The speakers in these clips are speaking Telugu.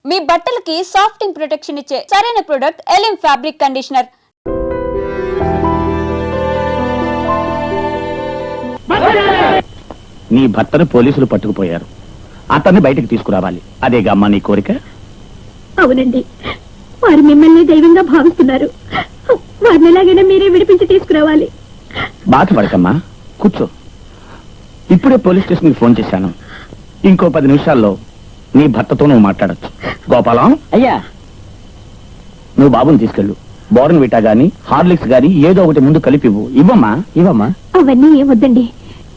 మీ బట్టలకి సాఫ్టింగ్ ప్రొటెక్షన్ ఇచ్చే సరైన ప్రొడక్ట్ ఎలిమ్ ఫ్యాబ్రిక్ కండిషనర్. నీ భర్తను పోలీసులు పట్టుకుపోయారు, అతన్ని బయటకు తీసుకురావాలి. అదేగా అమ్మా నీ కోరిక? అవునండి, వారు మిమ్మల్ని దైవంగా భావిస్తున్నారు. వారిని ఎలాగైనా మీరే విడిపించి తీసుకురావాలి. బాధపడకమ్మా, కూర్చో. ఇప్పుడే పోలీస్ స్టేషన్కి ఫోన్ చేశాను. ఇంకో 10 నిమిషాల్లో నీ భర్తతో నువ్వు మాట్లాడచ్చు. గోపాలం అయ్యా, నువ్వు బాబుని తీసుకెళ్ళు. బోర్న్ విటా గాని హార్లిక్స్ గాని ఏదో ఒకటి ముందు కలిపివ్వు. ఇవ్వమ్మా. అవన్నీ ఏమొద్దండి,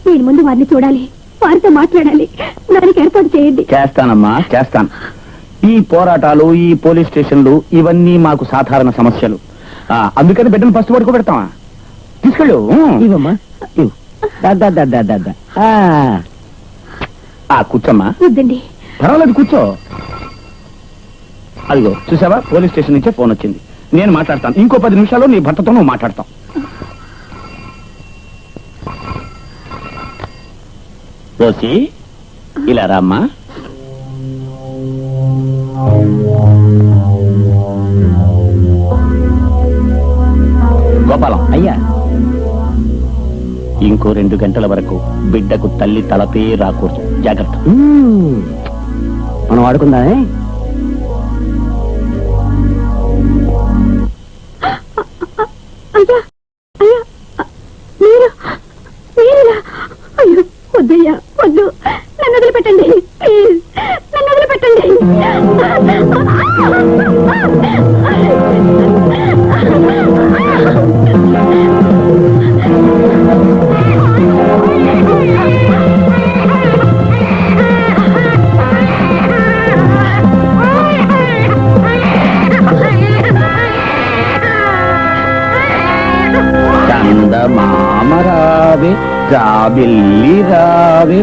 నేను ముందు వారిని చూడాలి, వారితో మాట్లాడాలి. దానికి ఏర్పాటు చేయండి. చేస్తానమ్మా, చేస్తాను. ఈ పోరాటాలు, ఈ పోలీస్ స్టేషన్లు ఇవన్నీ మాకు సాధారణ సమస్యలు. అందుకని బిడ్డను ఫస్ట్ పడుకోబెడతావా? తీసుకెళ్ళు. ఇవ్వమ్మా. కూర్చోమ్మా. వద్దండి, పర్వాలేదు, కూర్చో. అదిగో చూసావా, పోలీస్ స్టేషన్ నుంచే ఫోన్ వచ్చింది. నేను మాట్లాడతాను. ఇంకో 10 నిమిషాల్లో నీ భర్తతో నువ్వు మాట్లాడతావు. రోసి, ఇలా రామ్మా. గోపాలం అయ్యా, ఇంకో 2 గంటల వరకు బిడ్డకు తల్లి తలపే రాకూడదు. జాగ్రత్త. మనం ఆడుకుందామే. అయ్యా అయ్యా, మీరు మీరా? అయ్యో వద్దయ్యా, వద్దు. నన్ను వదిలిపెట్టండి ప్లీజ్, నన్ను వదిలిపెట్టండి. చందమామరావే, జాబిల్లి రావే,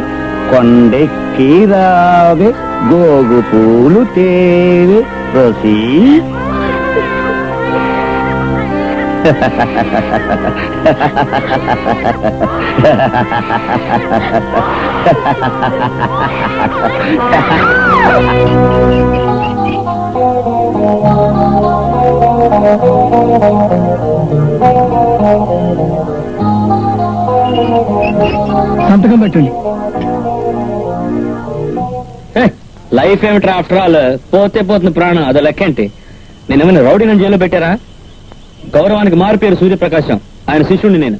కొండెక్కి రావే, గోగు పూలు తేవే. రోసి, సంతకం పెట్టండి. లైఫ్ ఏమిట్రా, ఆఫ్టర్ ఆల్ పోతే పోతుంది ప్రాణం, అదో లెక్కేంటి? నేనేమైనా రౌడీ నన్ను జైల్లో పెట్టారా? గౌరవానికి మారు పేరు సూర్యప్రకాశం, ఆయన శిష్యుడిని నేను.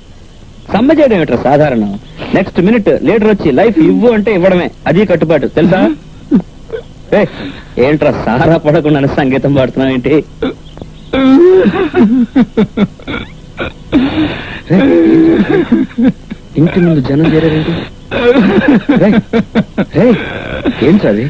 సమ్మె చేయడం ఏమిట్రా సాధారణం. నెక్స్ట్ మినిట్ లీడర్ వచ్చి లైఫ్ ఇవ్వు అంటే ఇవ్వడమే, అది కట్టుబాటు, తెలుసా? ఏంట్రా సారా పడకుండా సంగీతం పాడుతున్నావు ఏంటి? ఇంటి ముందు జనం చేరేంటి? ఏంటది?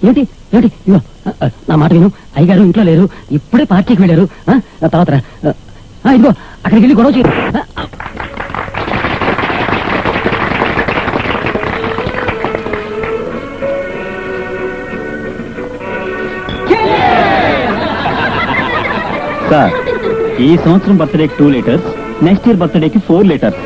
ఏమిటి ఏమిటి? ఇగో నా మాట విను. అయ్యగారు ఇంట్లో లేరు, ఇప్పుడే పార్టీకి వెళ్ళారు. తర్వాత ఇదిగో అక్కడికి వెళ్ళి గొడవ చేయరు. సార్ ఈ సంవత్సరం బర్త్డేకి 2 లీటర్స్, నెక్స్ట్ ఇయర్ బర్త్డేకి 4 లీటర్స్.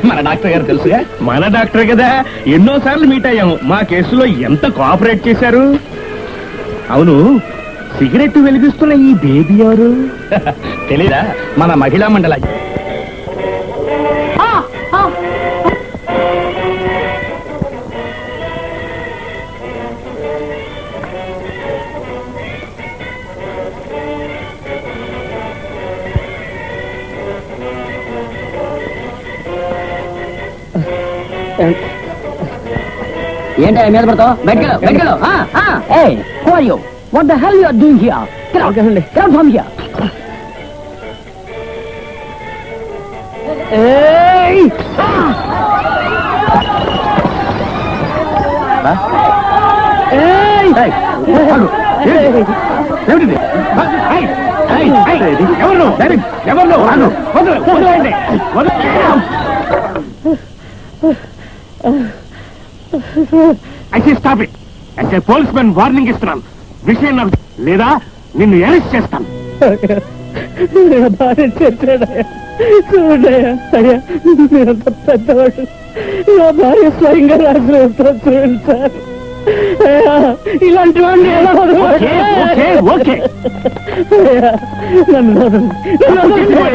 మన డాక్టర్ గారు తెలుసుగా. మన డాక్టర్ కదా, ఎన్నోసార్లు మీట్ అయ్యాము. మా కేసులో ఎంత కోఆపరేట్ చేశారు. అవును, సిగరెట్ వెలిగిస్తున్న ఈ బేబీ ఎవరు? తెలీదా? మన మహిళా మండలి. ఏంటో మీద పడతావు? బయటకెళ్ళు, బయటకెళ్ళు. Hey, who are you? What the hell you are doing here? Get out, get out from here. Hey! Hey! ఏమిటిది? ఎవరు? ఎవరు? వదలండి. అయితే స్టాప్ ఇట్. అయితే పోలీస్ మ్యాన్ వార్నింగ్ ఇస్తున్నాను. విషయం నాకు లేదా నిన్ను అరెస్ట్ చేస్తాను. చూడయ్యా, అయ్యా మీరంత పెద్దవాడు. నా భార్య స్వయంగా రాసిన ఉత్తరం చూడండి సార్. ఇలాంటి వాడిని ఎలా ఓకే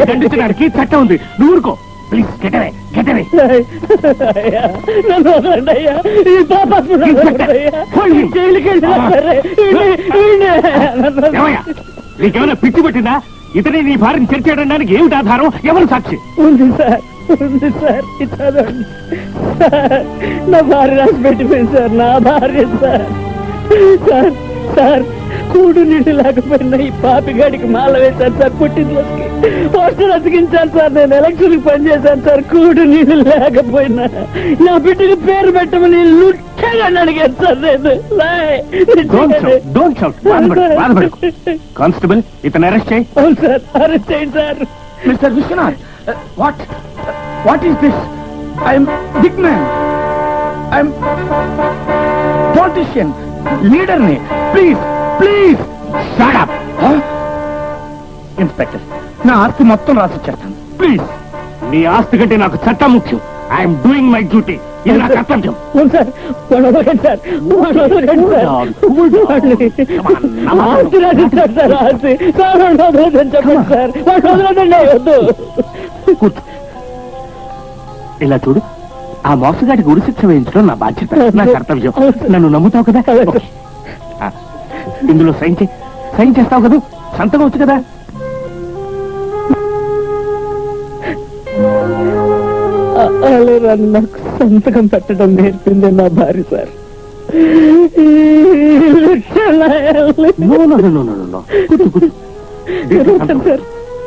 దండించడానికి చట్టం ఉంది. నువ్వు ఊరుకో ప్లీజ్. గెటవే గెటవే. నన్ను వదలండి అయ్యా. ఈ పాపాత్ముడు జైలుకి వెళ్ళినా సరే నీకేమైనా పిచ్చి పట్టిందా? ఇతనే నీ భార్యని చర్చేయడానికి ఏమిటి ఆధారం? ఎవరు సాక్షి? ఉంది సార్, ఉంది సార్. చదవండి సార్. నా భార్య రాసి పెట్టిపోయింది సార్. నా భార్య సార్. సార్ సార్ కూడు నీళ్ళు లేకపోయినా ఈ పాపిగాడికి మాల వేశాను సార్. పుట్టినరోజుకి పోస్టర్ అతికించాను సార్. నేను ఎలక్షన్కి పనిచేశాను సార్. కూడు నీళ్ళు లేకపోయినా నా బిడ్డకి పేరు పెట్టమని లుచ్చగా అడిగాను సార్. నేను కానిస్టేబుల్ ఇతను అరెస్ట్ చేయి. అవును సార్, అరెస్ట్ చేయండి sir. Mister Viswanath, what is this? I'm big man, I'm politician, లీడర్ని. Please please shut up. Inspector, నా ఆస్తి మొత్తం రాసిచ్చేస్తాను. ప్లీజ్. నీ ఆస్తి కంటే నాకు చట్టం ముఖ్యం. I'm doing my duty. ఇది నా కర్తవ్యం. అవును సార్, వదలకండి సార్, వదలకండి సార్. ఆస్తి రాసిస్తాడు సార్. ఆస్తి సార్ వదలదని చెప్పండి సార్. వాడు వదలదండి. వద్దు. కూర్చో. ఇలా చూడు, ఆ మోసగాడికి ఉరిశిక్ష వేయించడం నా బాధ్యత, నా కర్తవ్యం. నన్ను నమ్ముతావు కదా? ఓకే. ఇందులో సైన్ చేస్తావు కదా? సంతకం వచ్చు కదా? అలా నాకు సంతకం పెట్టడం నేర్పింది నా భార్య సార్.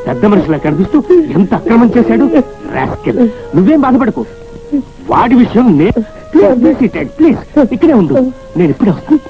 పెద్ద మనిషిలా కనిపిస్తూ ఎంత అక్రమం చేశాడు రాస్కెల్. నువ్వేం బాధపడకు. వాడి విషయం ప్లీజ్ ఇక్కడే ఉండు. నేను ఇప్పుడే వస్తాను.